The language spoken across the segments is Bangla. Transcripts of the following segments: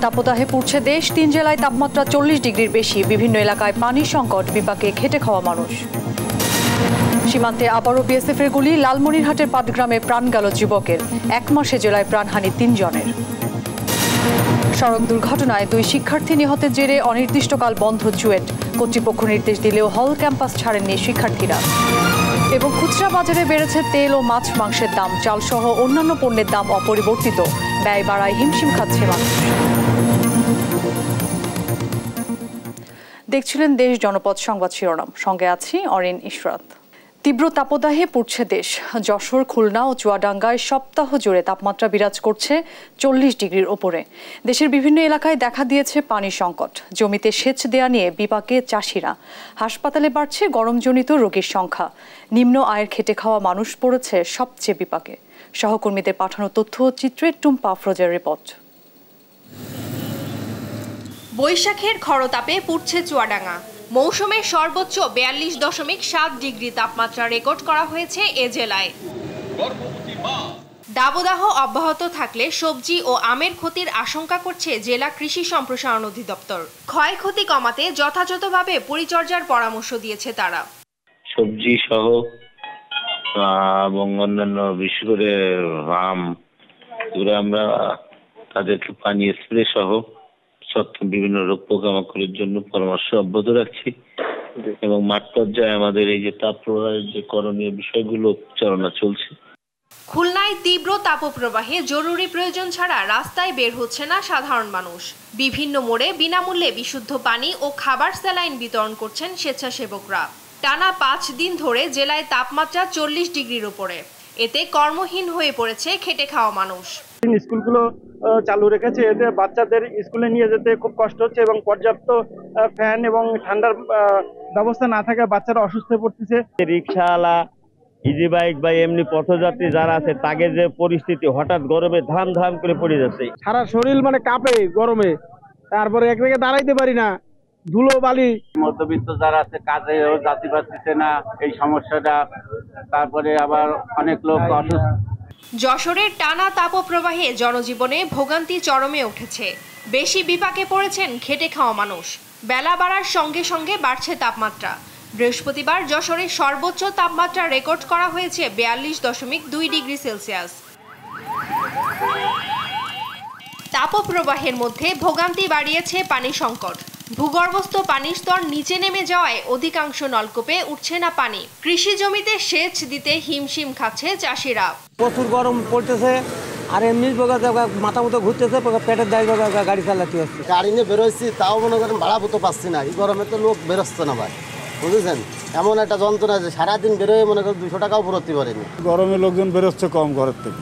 তাপদাহে পুড়ছে দেশ। 3 জেলায় তাপমাত্রা 40 ডিগ্রির বেশি। বিভিন্ন এলাকায় পানির সংকট, বিপাকে খেটে খাওয়া মানুষ। সীমান্তে আবারও বিএসএফের গুলি। লালমনিরহাটের পাটগ্রামে প্রাণ গেল যুবকের। 1 মাসে জেলায় প্রাণহানি 3 জনের। সড়ক দুর্ঘটনায় 2 শিক্ষার্থী নিহতের জেরে অনির্দিষ্টকাল বন্ধ চুয়েট। কর্তৃপক্ষ নির্দেশ দিলেও হল ক্যাম্পাস ছাড়েননি শিক্ষার্থীরা। এবং খুচরা বাজারে বেড়েছে তেল ও মাছ মাংসের দাম। চালসহ অন্যান্য পণ্যের দাম অপরিবর্তিত। ব্যয় বাড়ায় হিমশিম খাচ্ছে মানুষ। দেখছিলেন দেশ জনপদ সংবাদ শিরোনাম, সঙ্গে আছি অরিন ইশরাত। তীব্র তাপদাহে পুড়ছে দেশ। যশোর, খুলনা ও চুয়াডাঙ্গায় সপ্তাহ জুড়ে তাপমাত্রা বিরাজ করছে 40 ডিগ্রির ওপরে। দেশের বিভিন্ন এলাকায় দেখা দিয়েছে পানির সংকট। জমিতে সেচ দেয়া নিয়ে বিপাকে চাষিরা। হাসপাতালে বাড়ছে গরমজনিত রোগীর সংখ্যা। নিম্ন আয়ের খেটে খাওয়া মানুষ পড়েছে সবচেয়ে বিপাকে। সহকর্মীদের পাঠানো তথ্য ও চিত্রে টুম্পা আফরোজের রিপোর্ট। বৈশাখের খরতাপে পুড়ছে চুয়াডাঙ্গা। মৌসুমের সর্বোচ্চ 42.7 ডিগ্রি তাপমাত্রা রেকর্ড করা হয়েছে এ জেলায়। দাবদাহ অব্যাহত থাকলে সবজি ও আমের ক্ষতির আশঙ্কা করছে জেলা কৃষি সম্প্রসারণ অধিদপ্তর। ক্ষয়ক্ষতি কমাতে যথাযথভাবে পরিচর্যার পরামর্শ দিয়েছে তারা। সবজি সহ এবং অন্যান্য বিশেষ করে আম, আমরা তাদেরকে পানি স্প্রে সহ বিভিন্ন রোগ পোকামাকড়ের জন্য পরামর্শ অব্যাহত রাখছি এবং মাঠ পর্যায়ে আমাদের এই যে তাপ প্রবাহের যে করণীয় বিষয়গুলো চালনা চলছে। খুলনায় তীব্র তাপপ্রবাহে জরুরি প্রয়োজন ছাড়া রাস্তায় বের হচ্ছে না সাধারণ মানুষ। বিভিন্ন মোড়ে বিনামূল্যে বিশুদ্ধ পানি ও খাবার স্যালাইন বিতরণ করছেন স্বেচ্ছাসেবকরা। টানা 5 দিন ধরে জেলায় তাপমাত্রা 40 ডিগ্রির উপরে। এতে কর্মহীন হয়ে পড়েছে খেটে খাওয়া মানুষ। স্কুলগুলো চালু রেখেছে, এতে বাচ্চাদের স্কুলে নিয়ে যেতে খুব কষ্ট হচ্ছে এবং পর্যাপ্ত ফ্যান এবং ঠান্ডার ব্যবস্থা না থাকায় বাচ্চারা অসুস্থ হয়ে পড়তেছে। রিক্সাওয়ালা, ইজি বাইক বা এমনি পথযাত্রী যারা আছে তাদের যে পরিস্থিতি, হঠাৎ গরমে ধাম ধাম করে পড়ে যাচ্ছে। সারা শরীর কাঁপে গরমে, তারপরে এক জায়গায় দাঁড়াইতে পারি না, ধুলো বালি। মধ্যবিত্ত যারা আছে কাজে যাতে পারতেছে না, এই সমস্যাটা। তারপরে আবার অনেক লোক অসুস্থ। যশোরের টানা তাপপ্রবাহে জনজীবনে ভোগান্তি চরমে উঠেছে। বেশি বিপাকে পড়েছেন খেটে খাওয়া মানুষ। বেলা বাড়ার সঙ্গে সঙ্গে বাড়ছে তাপমাত্রা। বৃহস্পতিবার যশোরের সর্বোচ্চ তাপমাত্রা রেকর্ড করা হয়েছে 42.2 ডিগ্রি সেলসিয়াস। তাপপ্রবাহের মধ্যে ভোগান্তি বাড়িয়েছে পানি সংকট। ভূগর্ভস্থ পানির স্তর নিচে নেমে যাওয়ায় অধিকাংশ নলকূপে উঠছে না পানি। কৃষি জমিতে সেচ দিতে হিমশিম খাচ্ছে চাষিরা। প্রচুর গরম পড়তেছে, আর এমনি মাথা মতো ঘুরতেছে, পেটের দায় গাড়ি চালাতে হচ্ছে। গাড়ি নিয়ে বেরোচ্ছি, তাও মনে করেন ভাড়া তো পাচ্ছি না। এই গরমে তো লোক বেরোচ্ছে না ভাই, বুঝেছেন? এমন একটা যন্ত্রণা যে সারাদিন বেরোয় মনে করেন 200 টাকাও ভরতে পারেনি। গরমে লোকজন বেরোচ্ছে কম ঘরের থেকে,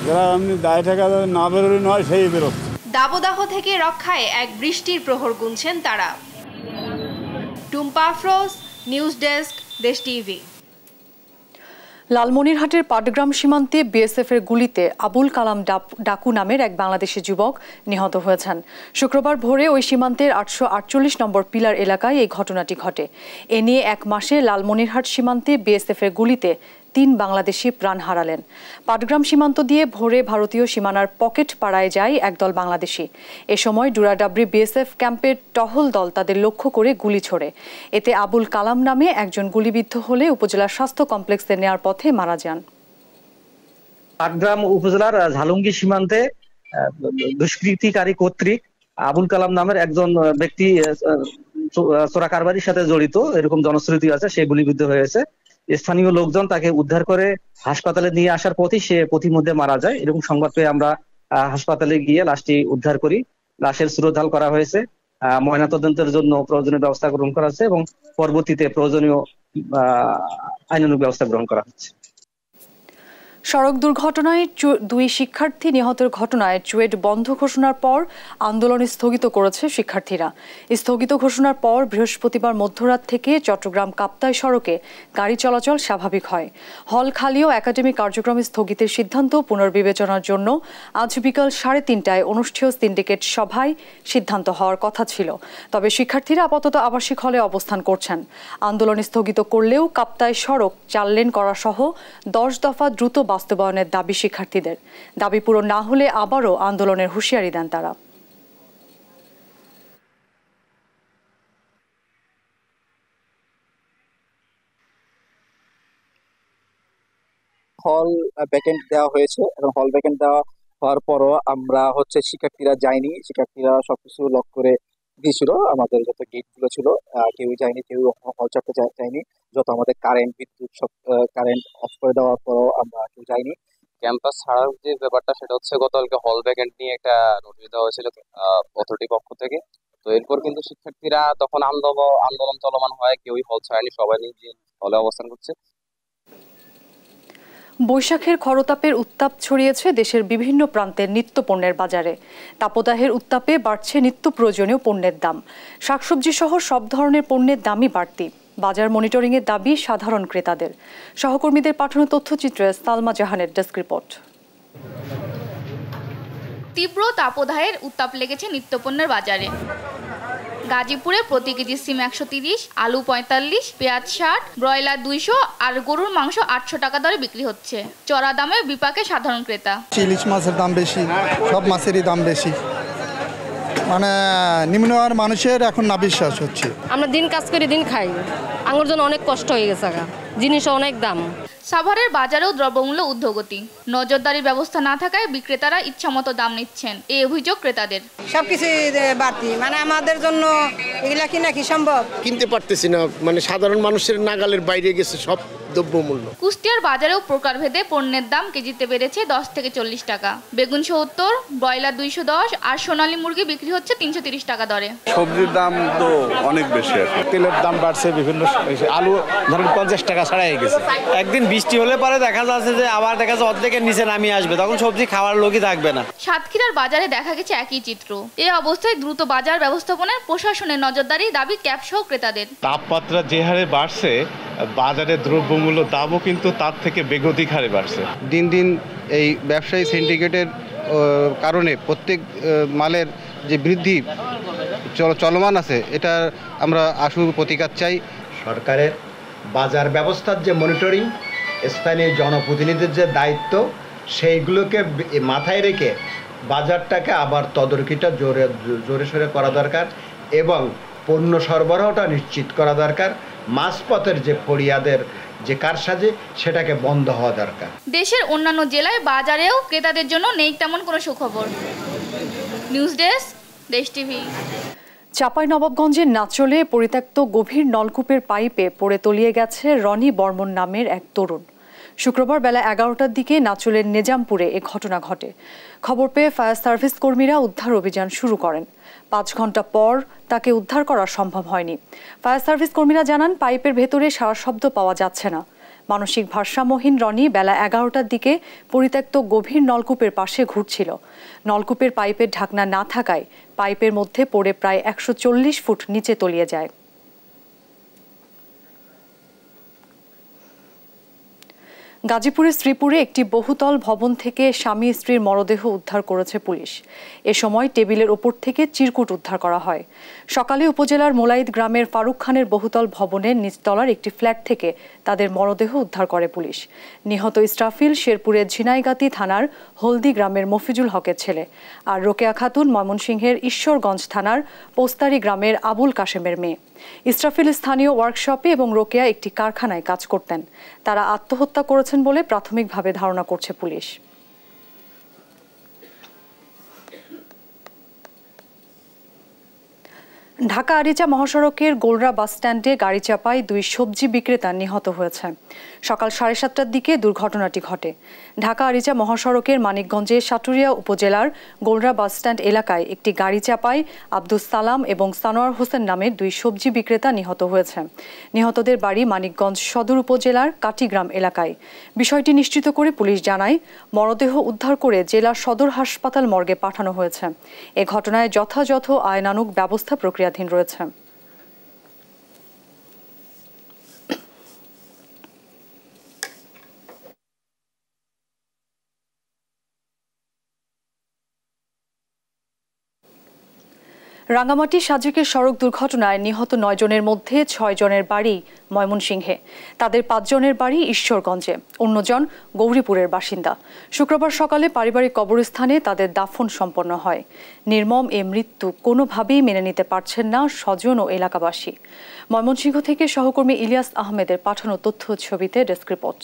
যারা এমনি দায় টাকা না বেরোলে নয় সেই বেরোচ্ছে। দাবদাহ থেকে রক্ষায় এক বৃষ্টির প্রহর গুনছেন তারা। টুম্পা আফরোজ, নিউজ ডেস্ক, দেশ টিভি। লালমনিরহাটের পাটগ্রাম সীমান্তে বিএসএফের গুলিতে আবুল কালাম ডাকু নামের এক বাংলাদেশি যুবক নিহত হয়েছেন। শুক্রবার ভোরে ওই সীমান্তের 848 নম্বর পিলার এলাকায় এই ঘটনাটি ঘটে। এ নিয়ে 1 মাসে লালমনিরহাট সীমান্তে বিএসএফের গুলিতে 3 বাংলাদেশি প্রাণ হারালেন। পাটগ্রাম সীমান্ত দিয়ে ভোরে ভারতীয় সীমানার পকেট পাড়ায় যায় একদল বাংলাদেশি। এ সময় ডুরাডাবরি বিএসএফ ক্যাম্পের টহল দল তাদের লক্ষ্য করে গুলি ছোড়ে। এতে আবুল কালাম নামে একজন গুলিবিদ্ধ হলে উপজেলা স্বাস্থ্য কমপ্লেক্সে নেওয়ার পথে মারা যান। পাটগ্রাম উপজেলার ঝালুঙ্গি সীমান্তে দুষ্কৃতিকারী কর্তৃক আবুল কালাম নামের একজন ব্যক্তি চোরা কারবারির সাথে জড়িত এরকম জনশ্রুতি আছে, সে গুলিবিদ্ধ হয়েছে। স্থানীয় লোকজন তাকে উদ্ধার করে হাসপাতালে নিয়ে আসার পথে সে পথিমধ্যে মারা যায়। এরকম সংবাদ পেয়ে আমরা হাসপাতালে গিয়ে লাশটি উদ্ধার করি। লাশের সুরতহাল করা হয়েছে, ময়নাতদন্তের জন্য প্রয়োজনীয় ব্যবস্থা গ্রহণ করা হচ্ছে এবং পরবর্তীতে প্রয়োজনীয় আইনানুগ ব্যবস্থা গ্রহণ করা হচ্ছে। সড়ক দুর্ঘটনায় 2 শিক্ষার্থী নিহতের ঘটনায় চুয়েট বন্ধ ঘোষণার পর আন্দোলন স্থগিত করেছে শিক্ষার্থীরা। স্থগিত ঘোষণার পর বৃহস্পতিবার মধ্যরাত থেকে চট্টগ্রাম কাপ্তাই সড়কে গাড়ি চলাচল স্বাভাবিক হয়। হল খালি ও একাডেমিক কার্যক্রম স্থগিতের সিদ্ধান্ত পুনর্বিবেচনার জন্য আজ বিকাল 3:30টায় অনুষ্ঠেয় সিন্ডিকেট সভায় সিদ্ধান্ত হওয়ার কথা ছিল। তবে শিক্ষার্থীরা আপাতত আবাসিক হলে অবস্থান করছেন। আন্দোলন স্থগিত করলেও কাপ্তাই সড়ক 4 লেন করা সহ 10 দফা দ্রুত বাস্তবায়নের দাবি শিক্ষার্থীদের। দাবি পূরণ না হলে আবারও আন্দোলনের হুঁশিয়ারি দেন তারা। হল ভ্যাকেন্ট দেওয়া হয়েছে। এখন হল ভ্যাকেন্ট দেওয়া হওয়ার পরও আমরা শিক্ষার্থীরা যায়নি, শিক্ষার্থীরা সবকিছু লক করে দিয়েছিল। আমাদের যত গেটগুলো ছিল কেউই যায়নি, কেউ হল ছাড়তে যায়নি। যত আমাদের কারেন্ট বিদ্যুৎ সব কারেন্ট অফ করে দেওয়ার পরও আমরা কেউ যাইনি। ক্যাম্পাস ছাড়ার যে ব্যাপারটা সেটা হচ্ছে গতকালকে হল ভ্যাকেন্ট নিয়ে একটা নোটিশ দেওয়া হয়েছিল অথরিটি পক্ষ থেকে। তো এরপর কিন্তু শিক্ষার্থীরা তখন আন্দোলন চলমান হয়, কেউই হল ছাড়েনি, সবাই নিজে হলে অবস্থান করছে। বৈশাখের খরতাপের উত্তাপ ছড়িয়েছে দেশের বিভিন্ন প্রান্তের নিত্য পণ্যের বাজারে। তাপদাহের উত্তাপে বাড়ছে নিত্য প্রয়োজনীয় পণ্যের দাম। শাকসবজি সহ সব ধরনের পণ্যের দামই বাড়তি। বাজার মনিটরিংয়ের দাবি সাধারণ ক্রেতাদের। সহকর্মীদের পাঠানো তথ্যচিত্রে সালমা জাহানের ডেস্ক রিপোর্ট। তীব্র তাপদাহের উত্তাপ লেগেছে নিত্যপণ্যের বাজারে। গাজীপুরে প্রতি কেজি সিম 130, আলু 45, পেঁয়াজ 60, ব্রয়লার 200 আর গরুর মাংস 800 টাকা দরে বিক্রি হচ্ছে। চড়া দামে বিপাকে সাধারণ ক্রেতা। ইলিশ মাছের দাম বেশি, সব মাছেরই দাম বেশি, মানে নিম্ন আর মানুষের এখন না বিশ্বাস হচ্ছে। আমরা দিন কাজ করে দিন খাই, আঙুর জন্য অনেক কষ্ট হয়ে গেছে, জিনিস অনেক দাম। সাভারের বাজারেও দ্রব্যমূল্য ঊর্ধ্বগতি। নজরদারির ব্যবস্থা না থাকায় বিক্রেতারা ইচ্ছামতো দাম নিচ্ছেন, এই অভিযোগ ক্রেতাদের। সবকিছু বাড়তি, মানে আমাদের জন্য এগুলা কিনা কি সম্ভব? কিনতে পারতেছি না, মানে সাধারণ মানুষের নাগালের বাইরে গেছে সব দ্রব্যমূল্য। কুষ্টিয়ার বাজারেও প্রকারভেদে পণ্যের দাম কেজিতে বেড়েছে 10 থেকে 40 টাকা। বেগুন 70, ব্রয়লার 210 আর সোনালী মুরগি বিক্রি হচ্ছে 330 টাকা দরে। সবজির দাম তো অনেক বেশি আছে, তেলের দাম বাড়ছে, বিভিন্ন আলু ধরেন 50 টাকা ছাড়াই গেছে। একদিন বৃষ্টি হলে পরে দেখা যাচ্ছে যে আবার দেখা যাচ্ছে অর্ধেকের নিচে নামিয়ে আসবে, তখন সবজি খাওয়ার লোকই থাকবে না। সাতক্ষীরার বাজারে দেখা গেছে একই চিত্র। এই অবস্থায় দ্রুত বাজার ব্যবস্থাপনায় প্রশাসনের নজরদারি দাবি ক্যাবসহ ক্রেতাদের। তাপমাত্রা যে হারে বাড়ছে, বাজারে দ্রব্যমূল্য দামও কিন্তু তার থেকে বেগতিক হারে বাড়ছে। দিন দিন এই ব্যবসায়ী সিন্ডিকেটের কারণে প্রত্যেক মালের যে বৃদ্ধি চলমান আছে, এটা আমরা আশু প্রতিকার চাই। সরকারের বাজার ব্যবস্থার যে মনিটরিং, স্থানীয় জনপ্রতিনিধিদের যে দায়িত্ব, সেইগুলোকে মাথায় রেখে বাজারটাকে আবার তদারকিটা জোরে সোরে করা দরকার এবং পণ্য সরবরাহটা নিশ্চিত করা দরকার। মাঝপথের যে ফড়িয়াদের যে কারসাজি, সেটাকে বন্ধ হওয়া দরকার। দেশের অন্যান্য জেলায় বাজারেও ক্রেতাদের জন্য নেই তেমন কোনো সুখবর। নিউজ ডেস্ক, দেশ টিভি। চাঁপাইনবাবগঞ্জের নাচলে পরিত্যক্ত গভীর নলকূপের পাইপে পড়ে তলিয়ে গেছে রনি বর্মন নামের এক তরুণ। শুক্রবার বেলা 11টার দিকে নাচলের নেজামপুরে এ ঘটনা ঘটে। খবর পেয়ে ফায়ার সার্ভিস কর্মীরা উদ্ধার অভিযান শুরু করেন। 5 ঘন্টা পর তাকে উদ্ধার করা সম্ভব হয়নি। ফায়ার সার্ভিস কর্মীরা জানান, পাইপের ভেতরে সারা শব্দ পাওয়া যাচ্ছে না। মানসিক ভারসাম্যহীন রনি বেলা 11টার দিকে পরিত্যক্ত গভীর নলকূপের পাশে ঘুরছিল। নলকূপের পাইপের ঢাকনা না থাকায় পাইপের মধ্যে পড়ে প্রায় 140 ফুট নিচে তলিয়ে যায়। গাজীপুরের শ্রীপুরে একটি বহুতল ভবন থেকে স্বামী স্ত্রীর মরদেহ উদ্ধার করেছে পুলিশ। এ সময় টেবিলের ওপর থেকে চিরকুট উদ্ধার করা হয়। সকালে উপজেলার মোলাইদ গ্রামের ফারুক খানের বহুতল ভবনের নিচতলার একটি ফ্ল্যাট থেকে তাদের মরদেহ উদ্ধার করে পুলিশ। নিহত ইসরাফিল শেরপুরের ঝিনাইগাতি থানার হলদি গ্রামের মফিজুল হকের ছেলে, আর রোকেয়া খাতুন ময়মনসিংহের ঈশ্বরগঞ্জ থানার পোস্তারি গ্রামের আবুল কাশেমের মেয়ে। ইসরাফিল স্থানীয় ওয়ার্কশপে এবং রোকেয়া একটি কারখানায় কাজ করতেন। তারা আত্মহত্যা করেছেন বলে প্রাথমিকভাবে ধারণা করছে পুলিশ। ঢাকা আরিচা মহাসড়কের গোলরা বাসস্ট্যান্ডে গাড়ি চাপায় 2 সবজি বিক্রেতা নিহত হয়েছে। সকাল 7:30টার দিকে দুর্ঘটনাটি ঘটে। ঢাকা আরিচা মহাসড়কের মানিকগঞ্জের সাটুরিয়া উপজেলার গোলরা বাসস্ট্যান্ড এলাকায় একটি গাড়ি চাপায় আব্দুস সালাম এবং সানোয়ার হোসেন নামের 2 সবজি বিক্রেতা নিহত হয়েছে। নিহতদের বাড়ি মানিকগঞ্জ সদর উপজেলার কাটিগ্রাম এলাকায়। বিষয়টি নিশ্চিত করে পুলিশ জানায়, মরদেহ উদ্ধার করে জেলা সদর হাসপাতাল মর্গে পাঠানো হয়েছে। এ ঘটনায় যথাযথ আইনানুগ ব্যবস্থা প্রক্রিয়াধীন রয়েছে। রাঙ্গামাটি সাজেকের সড়ক দুর্ঘটনায় নিহত 9 জনের মধ্যে 6 জনের বাড়ি ময়মনসিংহে। তাদের 5 জনের বাড়ি ঈশ্বরগঞ্জে, অন্যজন গৌরীপুরের বাসিন্দা। শুক্রবার সকালে পারিবারিক কবরস্থানে তাদের দাফন সম্পন্ন হয়। নির্মম এ মৃত্যু কোনোভাবেই মেনে নিতে পারছেন না স্বজন ও এলাকাবাসী। ময়মনসিংহ থেকে সহকর্মী ইলিয়াস আহমেদের পাঠানো তথ্য ছবিতে ডেস্ক রিপোর্ট।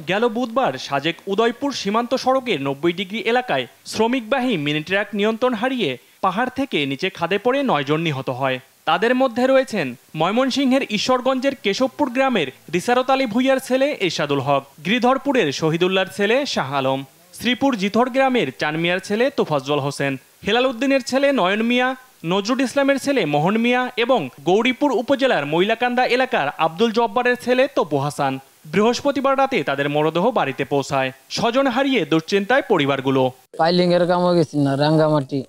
গেল বুধবার সাজেক উদয়পুর সীমান্ত সড়কের 90 ডিগ্রি এলাকায় শ্রমিকবাহী মিনি ট্রাক নিয়ন্ত্রণ হারিয়ে পাহাড় থেকে নিচে খাদে পড়ে 9 জন নিহত হয়। তাদের মধ্যে রয়েছেন ময়মনসিংহের ঈশ্বরগঞ্জের কেশবপুর গ্রামের রিসারত আলী ভুইয়ার ছেলে এরশাদুল হক, গিরিধরপুরের শহীদুল্লাহর ছেলে শাহ আলম, শ্রীপুর জিথর গ্রামের চানমিয়ার ছেলে তোফাজ্জল হোসেন, হেলাল উদ্দিনের ছেলে নয়ন মিয়া, নজরুল ইসলামের ছেলে মোহন মিয়া এবং গৌরীপুর উপজেলার মইলাকান্দা এলাকার আব্দুল জব্বারের ছেলে তপু হাসান। বৃহস্পতিবার রাতে তাদের মরদেহ বাড়িতে পৌঁছায়। স্বজন হারিয়ে দুশ্চিন্তায় পরিবারগুলো। পাইলিং এর কামও গেছি না, রাঙ্গামাটি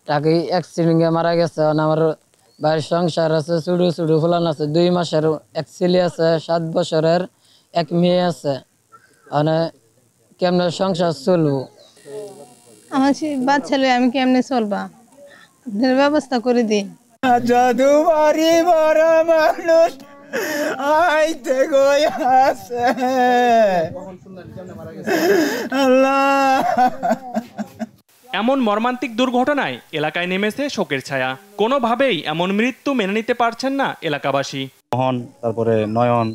তাকে অ্যাক্সিডেন্টে মারা গেছে। আমার ভাইয়ের সংসার আছে, ছোট ছোট ফুলান আছে, 2 মাসের এক ছেলে আছে, 7 বছরের এক মেয়ে আছে। মানে কেমনে সংসার চলবো? আমার বাচ্চা ছেলে আমি কেমনে চলবা, ব্যবস্থা করে দিন। জাদু বাড়ি বড় মানুষ আইতে গই আছে আল্লাহ। এমন মর্মান্তিক দুর্ঘটনায় এলাকায় নেমেছে শোকের ছায়া। কোনোভাবেই এমন মৃত্যু মেনে নিতে পারছেন না এলাকাবাসী। মোহন, তারপরে নয়ন,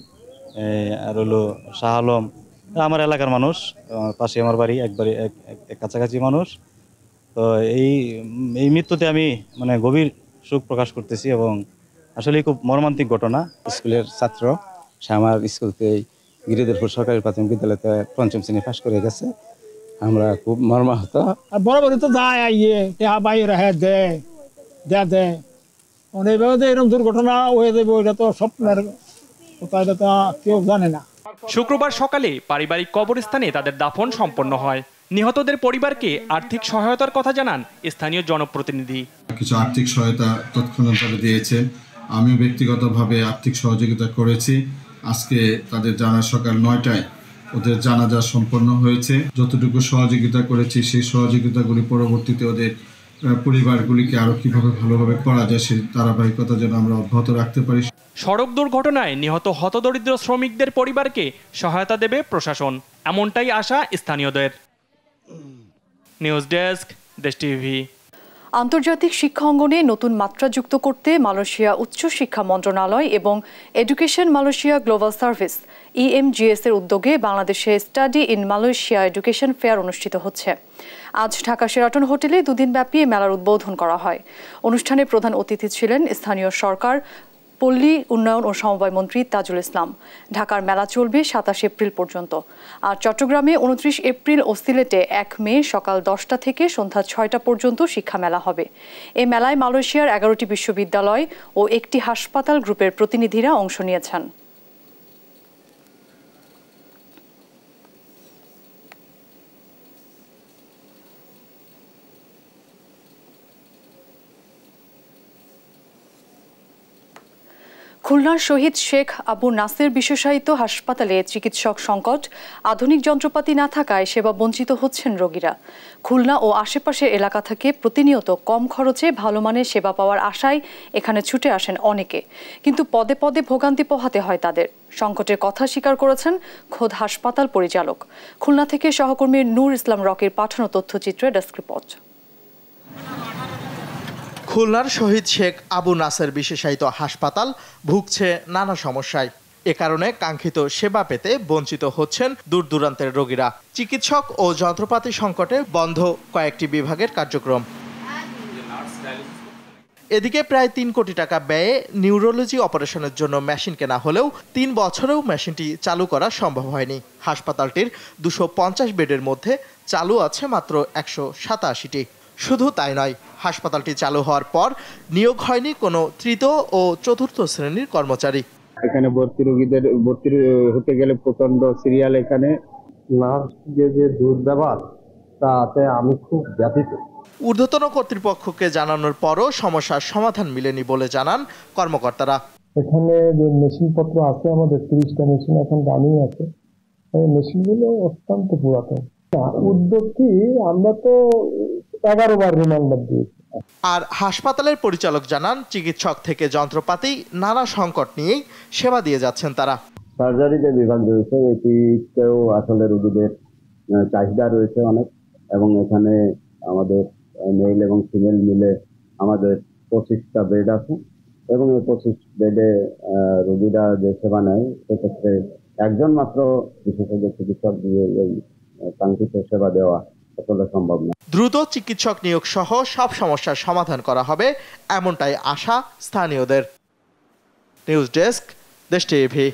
আর হলো শাহ আলম, আমার এলাকার মানুষ, পাশে আমার বাড়ি, একবারে কাছাকাছি মানুষ। তো এই মৃত্যুতে আমি মানে গভীর শোক প্রকাশ করতেছি এবং আসলে খুব মর্মান্তিক ঘটনা। স্কুলের ছাত্র, সে আমার স্কুলতে গিরিধরপুর সরকারি প্রাথমিক বিদ্যালয়তে 5ম শ্রেণী পাশ করে গেছে। আমরা খুব মর্মাহত। বড় বড় তো যায় আইয়ে বাইরে দেয় অনেকভাবে এরকম দুর্ঘটনা হয়ে যাবে, ওইটা তো স্বপ্নের কথা, এটা তো কেউ জানে না। শুক্রবার সকালে পারিবারিক কবরস্থানে তাদের দাফন সম্পন্ন হয়। নিহতদের পরিবারকে আর্থিক সহায়তার কথা জানান স্থানীয় জনপ্রতিনিধি। কিছু আর্থিক সহায়তা তৎক্ষণাৎ দিয়েছে, আমিও ব্যক্তিগতভাবে আর্থিক সহযোগিতা করেছি। আজকে তাদের সকাল 9টায় ওদের জানাজা সম্পন্ন হয়েছে। যতটুকু সহযোগিতা করেছি সেই সহযোগিতাগুলি পরবর্তীতে ওদের পরিবারগুলিকে আরো কিভাবে ভালোভাবে করা যায় সেই ধারাবাহিকতা যেন আমরা অব্যাহত রাখতে পারি। সড়ক দুর্ঘটনায় নিহত হতদরিদ্র শ্রমিকদের পরিবারকে সহায়তা দেবে প্রশাসন, এমনটাই আশা স্থানীয়দের। নিউজ ডেস্ক, দেশ টিভি। আন্তর্জাতিক শিক্ষা অঙ্গনে নতুন মাত্রা যুক্ত করতে মালয়েশিয়া উচ্চ শিক্ষা মন্ত্রণালয় এবং education Malaysia global service EMGS এর উদ্যোগে বাংলাদেশে study in Malaysia education fair অনুষ্ঠিত হচ্ছে। আজ ঢাকা শেরাটন হোটেলে 2 দিনব্যাপী মেলার উদ্বোধন করা হয়। অনুষ্ঠানে প্রধান অতিথি ছিলেন স্থানীয় সরকার, পল্লী উন্নয়ন ও সমবায় মন্ত্রী তাজুল ইসলাম। ঢাকার মেলা চলবে 27 এপ্রিল পর্যন্ত। আর চট্টগ্রামে 29 এপ্রিল ও সিলেটে 1 মে সকাল 10টা থেকে সন্ধ্যা 6টা পর্যন্ত শিক্ষা মেলা হবে। এই মেলায় মালয়েশিয়ার 11টি বিশ্ববিদ্যালয় ও একটি হাসপাতাল গ্রুপের প্রতিনিধিরা অংশ নিয়েছেন। খুলনার শহীদ শেখ আবু নাসের বিশেষায়িত হাসপাতালে চিকিৎসক সংকট, আধুনিক যন্ত্রপাতি না থাকায় সেবা বঞ্চিত হচ্ছেন রোগীরা। খুলনা ও আশেপাশের এলাকা থেকে প্রতিনিয়ত কম খরচে ভালো মানের সেবা পাওয়ার আশায় এখানে ছুটে আসেন অনেকে, কিন্তু পদে পদে ভোগান্তি পোহাতে হয় তাদের। সংকটের কথা স্বীকার করেছেন খোদ হাসপাতাল পরিচালক। খুলনা থেকে সহকর্মী নূর ইসলাম রকির পাঠানো তথ্যচিত্রে ডেস্ক রিপোর্ট। খুলনার শহীদ শেখ আবু নাসের বিশেষায়িত হাসপাতাল ভুগছে নানা সমস্যায়। এ কারণে কাঙ্ক্ষিত সেবা পেতে বঞ্চিত হচ্ছেন দূর দূরান্তের রোগীরা। চিকিৎসক ও যন্ত্রপাতি সংকটে বন্ধ কয়েকটি বিভাগের কার্যক্রম। এদিকে প্রায় 3 কোটি টাকা ব্যয়ে নিউরোলজি অপারেশনের জন্য মেশিন কেনা হলেও 3 বছরেও মেশিনটি চালু করা সম্ভব হয়নি। হাসপাতালটির 250 বেডের মধ্যে চালু আছে মাত্র 187টি। শুধু তাই নয়, হাসপাতালটি চালু হওয়ার পর নিয়োগ হয়নি কোনো তৃতীয় ও চতুর্থ শ্রেণীর কর্মচারী। এখানে রোগীদের ভর্তি হতে গেলে প্রচন্ড সিরিয়াল। এখানে নার্সদের যে দুর্ব্যবহার, তাতে আমি খুব ব্যথিত। ঊর্ধ্বতন কর্তৃপক্ষকে জানানোর পরও সমস্যার সমাধান মিলেনি বলে জানান কর্মকর্তারা। এখানে যে মেশিনপত্র আছে, আমাদের 30টা মেশিন এখন দামই আছে। এই মেশিনগুলো অত্যন্ত পুরাতন। উদ্যোগটি আমরা তো 11 বার রিমাইন্ডার দিয়েছি। আর হাসপাতালের পরিচালক জানান, চিকিৎসক থেকে যন্ত্রপাতি নানা সংকট নিয়েই সেবা দিয়ে যাচ্ছেন তারা। সার্জারি যে বিভাগ রয়েছে, এটিতেও আসলে রোগীদের চাহিদা রয়েছে অনেক, এবং এখানে আমাদের মেল এবং ফিমেল মিলে আমাদের 25টা বেড আছে, এবং এই 25 বেডে রোগীরা যে সেবা নেয় সেক্ষেত্রে একজন মাত্র বিশেষজ্ঞ চিকিৎসক দিয়ে এই কাঙ্ক্ষিত সেবা দেওয়া আসলে সম্ভব না। দ্রুত চিকিৎসক নিয়োগ সহ সব সমস্যার সমাধান করা হবে, এমনটাই আশা স্থানীয়দের। নিউজ ডেস্ক, দেশ টিভি।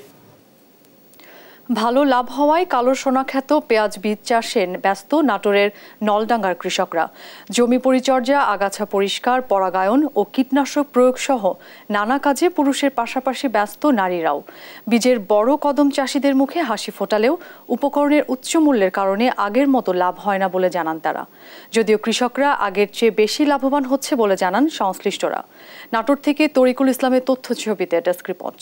ভালো লাভ হওয়ায় কালো সোনা খ্যাত পেঁয়াজ বীজ চাষে ব্যস্ত নাটোরের নলডাঙ্গার কৃষকরা। জমি পরিচর্যা, আগাছা পরিষ্কার, পরাগায়ন ও কীটনাশক প্রয়োগ সহ নানা কাজে পুরুষের পাশাপাশি ব্যস্ত নারীরাও। বীজের বড় কদম চাষিদের মুখে হাসি ফোটালেও উপকরণের উচ্চ মূল্যের কারণে আগের মতো লাভ হয় না বলে জানান তারা। যদিও কৃষকরা আগের চেয়ে বেশি লাভবান হচ্ছে বলে জানান সংশ্লিষ্টরা। নাটোর থেকে তরিকুল ইসলামের তথ্য ছবিতে ডেস্ক রিপোর্ট।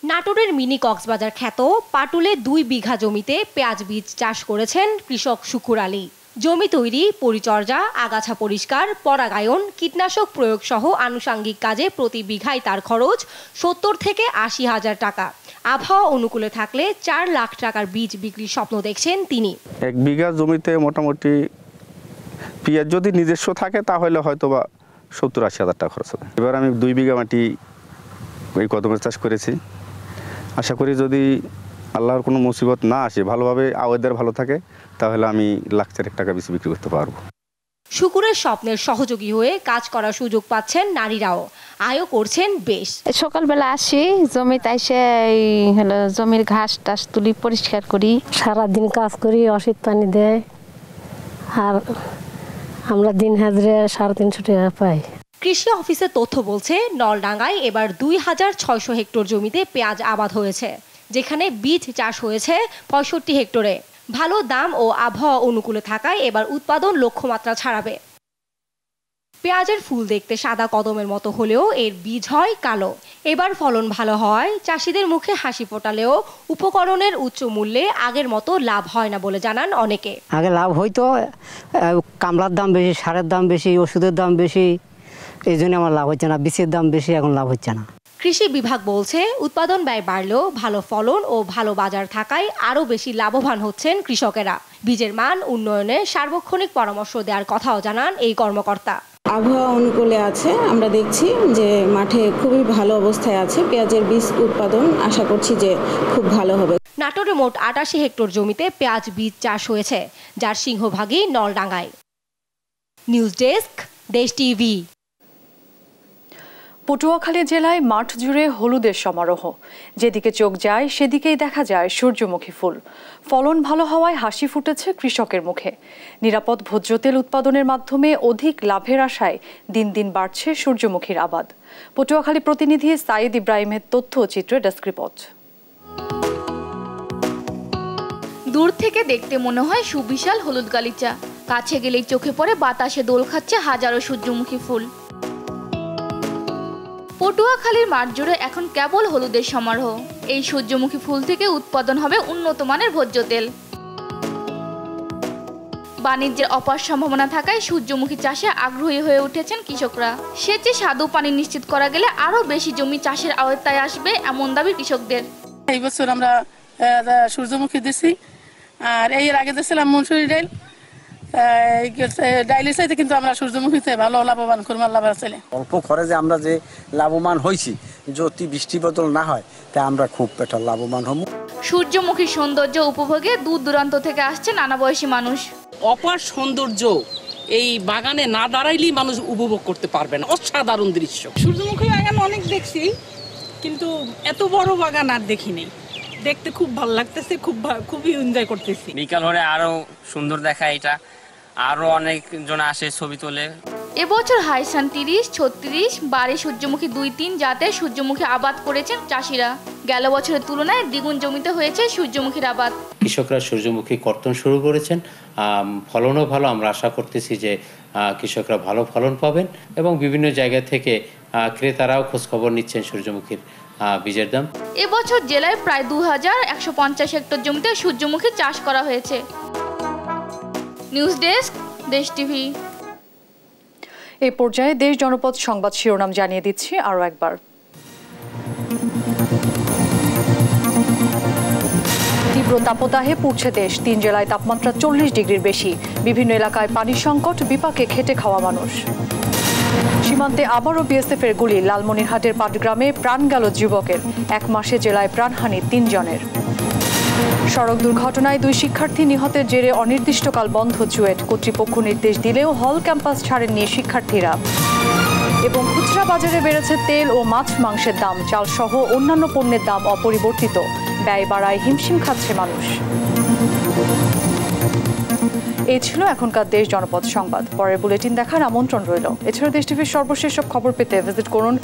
নাটোরের মিনি কক্সবাজার খ্যাত পাটুলে 2 বিঘা জমিতে পেঁয়াজ বীজ চাষ করেছেন কৃষক শুকুর আলী। জমি তৈরি, পরিচর্যা, আগাছা পরিষ্কার, পরাগায়ন, কীটনাশক প্রয়োগ সহ আনুষাঙ্গিক কাজে প্রতি বিঘায় তার খরচ 70 থেকে 80 হাজার টাকা। আবহাওয়া অনুকূলে থাকলে 4 লাখ টাকার বীজ বিক্রির স্বপ্ন দেখছেন তিনি। 1 বিঘা জমিতে মোটামুটি পেঁয়াজ যদি নিজস্ব থাকে তাহলে হয়তো বা 70-80 হাজার টাকা খরচ হবে। এবার আমি 2 বিঘা মাটি এই কদমের চাষ করেছি। আশা করি যদি আল্লাহর কোনো মুসিবত না আসে, ভালোভাবে আওয়েদার ভালো থাকে, তাহলে আমি লাখ 4 টাকা বেশি বিক্রি করতে পারবো। শুকুরের স্বপ্নের সহযোগী হয়ে কাজ করার সুযোগ পাচ্ছেন নারীরাও, আয়ও করছেন বেশ। সকালবেলা আসি জমিতে এসে জমির ঘাস টাস তুলি, পরিষ্কার করি, সারাদিন কাজ করি, ওষুধ পানি দেয়, আর আমরা দিন হাজিরে 350 টাকা পাই। কৃষি অফিসের তথ্য বলছে নলডাঙ্গায় এবার 2600 হেক্টর জমিতে পেঁয়াজ আবাদ হয়েছে, যেখানে বীজ চাষ হয়েছে 65 হেক্টরে। ভালো দাম ও আবহাওয়া অনুকূলে থাকায় এবার উৎপাদন লক্ষ্যমাত্রা ছাড়াবে। পেঁয়াজের ফুল দেখতে সাদা কদমের মতো হলেও এর বীজ হয় কালো। এবার ফলন ভালো হওয়ায় চাষিদের মুখে হাসি ফোটালেও উপকরণের উচ্চ মূল্যে আগের মতো লাভ হয় না বলে জানান অনেকে। আগে লাভ হয়তো, কামলার দাম বেশি, সারের দাম বেশি, ওষুধের দাম বেশি, এই জন্য আমার লাভ হচ্ছে না। বীজের দাম বেশি, এখন লাভ হচ্ছে না। কৃষি বিভাগ বলছে উৎপাদন ব্যয় বাড়লেও ভালো ফলন ও ভালো বাজার থাকায় আরও বেশি লাভবান হচ্ছেন কৃষকেরা। বীজের মান উন্নয়নে সার্বক্ষণিক পরামর্শ দেওয়ার কথাও জানান এই কর্মকর্তা। আবহাওয়া অনুকূলে আছে, আমরা দেখছি যে মাঠে খুবই ভালো অবস্থায় আছে। পেঁয়াজের বীজ উৎপাদন আশা করছি যে খুব ভালো হবে। নাটোরে মোট 88 হেক্টর জমিতে পেঁয়াজ বীজ চাষ হয়েছে, যার সিংহভাগই নলডাঙ্গায়। নিউজ ডেস্ক, দেশ টিভি। পটুয়াখালী জেলায় মাঠ জুড়ে হলুদের সমারোহ। যেদিকে চোখ যায় সেদিকেই দেখা যায় সূর্যমুখী ফুল। ফলন ভালো হওয়ায় হাসি ফুটেছে কৃষকের মুখে। নিরাপদ ভোজ্য তেল উৎপাদনের মাধ্যমে অধিক লাভের আশায় দিন দিন বাড়ছে সূর্যমুখীর আবাদ। পটুয়াখালী প্রতিনিধি সাইদ ইব্রাহিমের তথ্য চিত্রে ডেস্ক রিপোর্ট। দূর থেকে দেখতে মনে হয় সুবিশাল হলুদ গালিচা, কাছে গেলেই চোখে পড়ে বাতাসে দোল খাচ্ছে হাজারো সূর্যমুখী ফুল। পটুয়াখালীর মাঠ জুড়ে এখন কেবল হলুদের সমারোহ। এই সূর্যমুখী ফুল থেকে উৎপাদন হবে উন্নত মানের ভোজ্য তেল। বাণিজ্যের অপার সম্ভাবনা থাকায় সূর্যমুখী চাষে আগ্রহী হয়ে উঠেছেন কৃষকরা। সেচে স্বাদু পানি নিশ্চিত করা গেলে আরও বেশি জমি চাষের আওতায় আসবে, এমন দাবি কৃষকদের। এই বছর আমরা সূর্যমুখী দিছি, আর এর আগে দিয়েছিলাম মনসুরি ডাইল। ডাইলের চাইতে কিন্তু আমরা সূর্যমুখীতে ভালো লাভবান করবো। অল্প খরচে আমরা যে লাভবান হয়েছি, যদি বৃষ্টি বদল না হয় তা আমরা খুব একটা লাভবান হব। সূর্যমুখী সৌন্দর্য উপভোগে দূর দূরান্ত থেকে আসছে নানা বয়সী মানুষ। অপার সৌন্দর্য এই বাগানে না দাঁড়াইলেই মানুষ উপভোগ করতে পারবে না। অসাধারণ দৃশ্য। সূর্যমুখী বাগান অনেক দেখছি, কিন্তু এত বড় বাগান আর দেখিনি। দেখতে খুব ভালো লাগতেছে, খুবই এনজয় করতেছি। বিকাল হলে আরো সুন্দর দেখায়, এটা আরো অনেক জন আসে ছবি তোলে। এবছর হাইসান 30, 36, 12 সূর্যমুখী 2-3 জাতের সূর্যমুখী আবাদ করেছেন চাষিরা। গেল বছরের তুলনায় দ্বিগুণ জমিতে হয়েছে সূর্যমুখীর আবাদ। কৃষকরা সূর্যমুখী কর্তন শুরু করেছেন, ফলনও ভালো। আমরা আশা করতেছি যে কৃষকরা ভালো ফলন পাবেন এবং বিভিন্ন জায়গা থেকে ক্রেতারাও খোঁজখবর নিচ্ছেন সূর্যমুখীর বীজের দাম। এবছর জেলায় প্রায় 2150 হেক্টর জমিতে সূর্যমুখী চাষ করা হয়েছে। নিউজ ডেস্ক, দেশ টিভি। এই পর্যায়ে দেশ জনপদ সংবাদ শিরোনাম জানিয়ে দিচ্ছি আরও একবার। তীব্র তাপদাহে পুড়ছে দেশ। 3 জেলায় তাপমাত্রা 40 ডিগ্রির বেশি। বিভিন্ন এলাকায় পানির সংকট, বিপাকে খেটে খাওয়া মানুষ। সীমান্তে আবারও বিএসএফের গুলি, লালমনিরহাটের পাটগ্রামে প্রাণ গেল যুবকের, 1 মাসে জেলায় প্রাণহানি 3 জনের। সড়ক দুর্ঘটনায় 2 শিক্ষার্থী নিহতের জেরে অনির্দিষ্টকাল বন্ধ চুয়েট, কর্তৃপক্ষ নির্দেশ দিলেও হল ক্যাম্পাস ছাড়েননি শিক্ষার্থীরা। এবং খুচরা বাজারে বেড়েছে তেল ও মাছ মাংসের দাম, চাল সহ অন্যান্য পণ্যের দাম অপরিবর্তিত, ব্যয় বাড়ায় হিমশিম খাচ্ছে মানুষ। এই ছিল এখনকার দেশ জনপদ সংবাদ। পরের বুলেটিন দেখার আমন্ত্রণ রইল। এছাড়া দেশ টিভির সর্বশেষ সব খবর পেতে ভিজিট করুন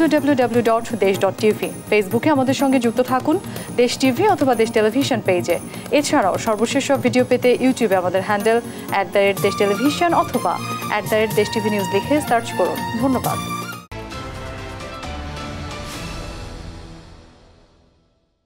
www.desh.tv। ফেসবুকে আমাদের সঙ্গে যুক্ত থাকুন দেশ টিভি অথবা দেশ টেলিভিশন পেজে। এছাড়াও সর্বশেষ সব ভিডিও পেতে ইউটিউবে আমাদের হ্যান্ডেল @দেশ টেলিভিশন অথবা @দেশ টিভি নিউজ লিখে সার্চ করুন। ধন্যবাদ।